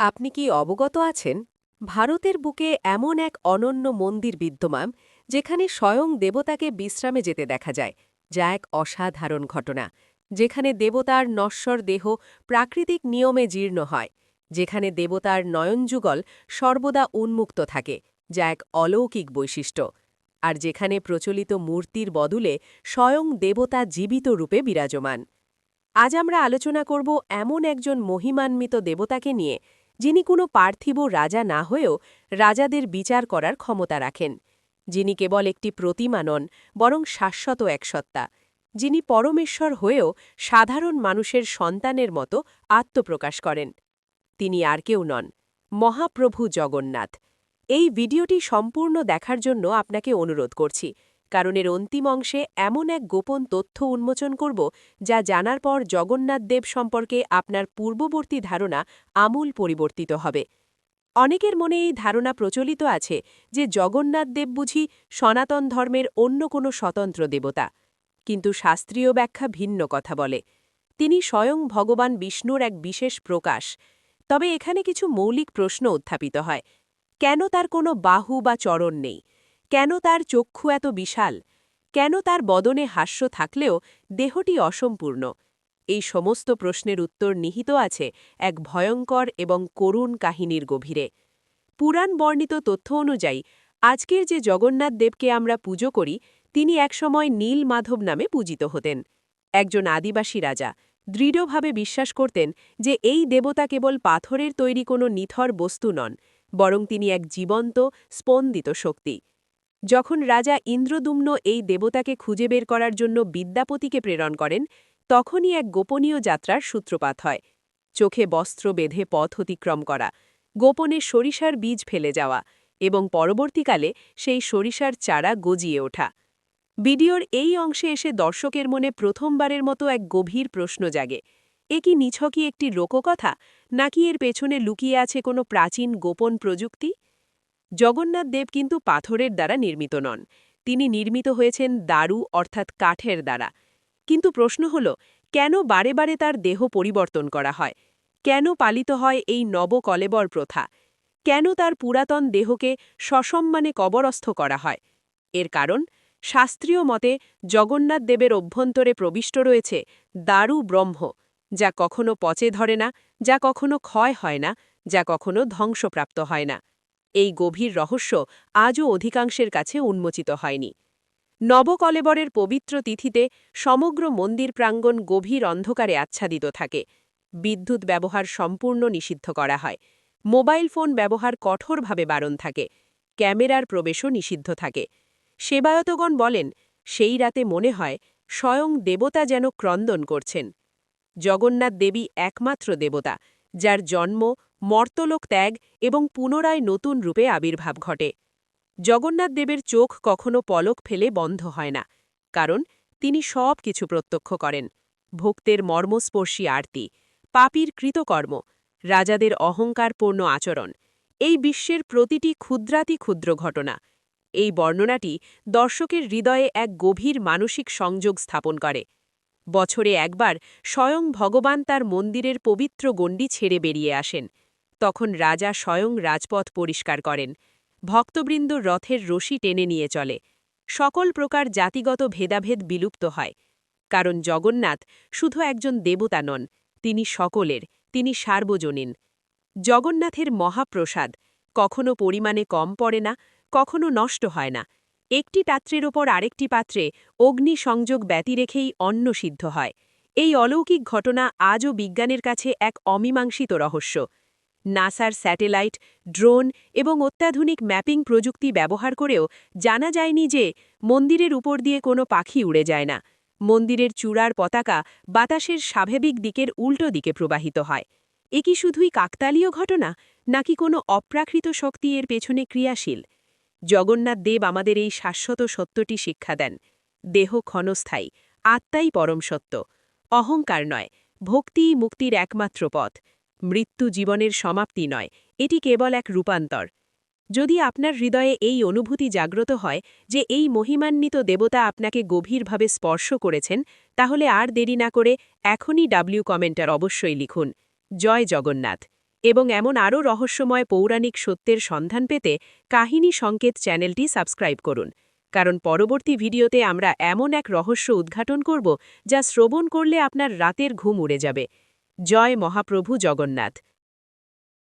আপনি কি অবগত আছেন ভারতের বুকে এমন এক অনন্য মন্দির বিদ্যমান যেখানে স্বয়ং দেবতাকে বিশ্রামে যেতে দেখা যায়, যা এক অসাধারণ ঘটনা। যেখানে দেবতার নশ্বর দেহ প্রাকৃতিক নিয়মে জীর্ণ হয়, যেখানে দেবতার নয়নযুগল সর্বদা উন্মুক্ত থাকে, যা এক অলৌকিক বৈশিষ্ট্য, আর যেখানে প্রচলিত মূর্তির বদলে স্বয়ং দেবতা জীবিত রূপে বিরাজমান। আজ আমরা আলোচনা করব এমন একজন মহিমান্বিত দেবতাকে নিয়ে, যিনি কোনো পার্থিব রাজা না হয়েও রাজাদের বিচার করার ক্ষমতা রাখেন, যিনি কেবল একটি প্রতিমা নন, বরং শাশ্বত এক সত্তা, যিনি পরমেশ্বর হয়েও সাধারণ মানুষের সন্তানের মতো আত্মপ্রকাশ করেন। তিনি আর কেউ নন, মহাপ্রভু জগন্নাথ। এই ভিডিওটি সম্পূর্ণ দেখার জন্য আপনাকে অনুরোধ করছি, কারণ এর অন্তিম অংশে এমন এক গোপন তথ্য উন্মোচন করব যা জানার পর জগন্নাথ দেব সম্পর্কে আপনার পূর্ববর্তী ধারণা আমূল পরিবর্তিত হবে। অনেকের মনে এই ধারণা প্রচলিত আছে যে জগন্নাথ দেব বুঝি সনাতন ধর্মের অন্য কোনো স্বতন্ত্র দেবতা, কিন্তু শাস্ত্রীয় ব্যাখ্যা ভিন্ন কথা বলে। তিনি স্বয়ং ভগবান বিষ্ণুর এক বিশেষ প্রকাশ। তবে এখানে কিছু মৌলিক প্রশ্ন উত্থাপিত হয়। কেন তার কোনো বাহু বা চরণ নেই? কেন তার চক্ষু এত বিশাল? কেন তার বদনে হাস্য থাকলেও দেহটি অসম্পূর্ণ? এই সমস্ত প্রশ্নের উত্তর নিহিত আছে এক ভয়ঙ্কর এবং করুণ কাহিনীর গভীরে। পুরাণ বর্ণিত তথ্য অনুযায়ী আজকের যে জগন্নাথ দেবকে আমরা পুজো করি, তিনি একসময় নীল মাধব নামে পূজিত হতেন। একজন আদিবাসী রাজা দৃঢ়ভাবে বিশ্বাস করতেন যে এই দেবতা কেবল পাথরের তৈরি কোনো নিথর বস্তু নন, বরং তিনি এক জীবন্ত, স্পন্দিত শক্তি। যখন রাজা ইন্দ্রদুম্ন এই দেবতাকে খুঁজে বের করার জন্য বিদ্যাপতিকে প্রেরণ করেন, তখনই এক গোপনীয় যাত্রার সূত্রপাত হয়। চোখে বস্ত্র বেঁধে পথ অতিক্রম করা, গোপনে সরিষার বীজ ফেলে যাওয়া, এবং পরবর্তীকালে সেই সরিষার চারা গজিয়ে ওঠা। ভিডিওর এই অংশে এসে দর্শকের মনে প্রথমবারের মতো এক গভীর প্রশ্ন জাগে। এ কি নিছকই একটি লোককথা, নাকি এর পেছনে লুকিয়ে আছে কোনো প্রাচীন গোপন প্রযুক্তি? জগন্নাথ দেব কিন্তু পাথরের দ্বারা নির্মিত নন, তিনি নির্মিত হয়েছেন দারু অর্থাৎ কাঠের দ্বারা। কিন্তু প্রশ্ন হল, কেন বারে বারে তার দেহ পরিবর্তন করা হয়? কেন পালিত হয় এই নবকলেবর প্রথা? কেন তার পুরাতন দেহকে সসম্মানে কবরস্থ করা হয়? এর কারণ, শাস্ত্রীয় মতে জগন্নাথ দেবের অভ্যন্তরে প্রবিষ্ট রয়েছে দারু ব্রহ্ম, যা কখনো পচে ধরে না, যা কখনো ক্ষয় হয় না, যা কখনো ধ্বংসপ্রাপ্ত হয় না। এই গভীর রহস্য আজও অধিকাংশের কাছে উন্মোচিত হয়নি। নবকলেবরের পবিত্র তিথিতে সমগ্র মন্দির প্রাঙ্গণ গভীর অন্ধকারে আচ্ছাদিত থাকে। বিদ্যুৎ ব্যবহার সম্পূর্ণ নিষিদ্ধ করা হয়। মোবাইল ফোন ব্যবহার কঠোরভাবে বারণ থাকে। ক্যামেরার প্রবেশও নিষিদ্ধ থাকে। সেবায়তগণ বলেন, সেই রাতে মনে হয় স্বয়ং দেবতা যেন ক্রন্দন করছেন। জগন্নাথ দেবী একমাত্র দেবতা, যার জন্ম, মর্তলোক ত্যাগ এবং পুনরায় নতুন রূপে আবির্ভাব ঘটে। জগন্নাথ দেবের চোখ কখনো পলক ফেলে বন্ধ হয় না, কারণ তিনি সব কিছু প্রত্যক্ষ করেন। ভক্তের মর্মস্পর্শী আরতি, পাপীর কৃতকর্ম, রাজাদের অহংকারপূর্ণ আচরণ, এই বিশ্বের প্রতিটি ক্ষুদ্রাতি ক্ষুদ্র ঘটনা। এই বর্ণনাটি দর্শকের হৃদয়ে এক গভীর মানসিক সংযোগ স্থাপন করে। বছরে একবার স্বয়ং ভগবান তার মন্দিরের পবিত্র গণ্ডি ছেড়ে বেরিয়ে আসেন। তখন রাজা স্বয়ং রাজপথ পরিষ্কার করেন। ভক্তবৃন্দ রথের রশি টেনে নিয়ে চলে। সকল প্রকার জাতিগত ভেদাভেদ বিলুপ্ত হয়। কারণ জগন্নাথ শুধু একজন দেবতা নন, তিনি সকলের, তিনি সার্বজনীন। জগন্নাথের মহাপ্রসাদ কখনো পরিমাণে কম পড়ে না, কখনো নষ্ট হয় না। একটি পাত্রের ওপর আরেকটি পাত্রে অগ্নি সংযোগ ব্যতি রেখেই অন্ন সিদ্ধ হয়। এই অলৌকিক ঘটনা আজও বিজ্ঞানের কাছে এক অমীমাংসিত রহস্য। নাসার স্যাটেলাইট, ড্রোন এবং অত্যাধুনিক ম্যাপিং প্রযুক্তি ব্যবহার করেও জানা যায়নি যে মন্দিরের উপর দিয়ে কোনো পাখি উড়ে যায় না। মন্দিরের চূড়ার পতাকা বাতাসের স্বাভাবিক দিকের উল্টো দিকে প্রবাহিত হয়। এ কি শুধুই কাকতালীয় ঘটনা, নাকি কোনো অপ্রাকৃত শক্তি এর পেছনে ক্রিয়াশীল? জগন্নাথ দেব আমাদের এই শাশ্বত সত্যটি শিক্ষা দেন। দেহ ক্ষণস্থায়ী, আত্মাই পরম সত্য। অহংকার নয়, ভক্তিই মুক্তির একমাত্র পথ। মৃত্যু জীবনের সমাপ্তি নয়, এটি কেবল এক রূপান্তর। যদি আপনার হৃদয়ে এই অনুভূতি জাগ্রত হয় যে এই মহিমান্বিত দেবতা আপনাকে গভীরভাবে স্পর্শ করেছেন, তাহলে আর দেরি না করে এখনই কমেন্টার অবশ্যই লিখুন, জয় জগন্নাথ। এবং এমন আরও রহস্যময় পৌরাণিক সত্যের সন্ধান পেতে কাহিনী সংকেত চ্যানেলটি সাবস্ক্রাইব করুন, কারণ পরবর্তী ভিডিওতে আমরা এমন এক রহস্য উদ্ঘাটন করব যা শ্রবণ করলে আপনার রাতের ঘুম উড়ে যাবে। জয় মহাপ্রভু জগন্নাথ।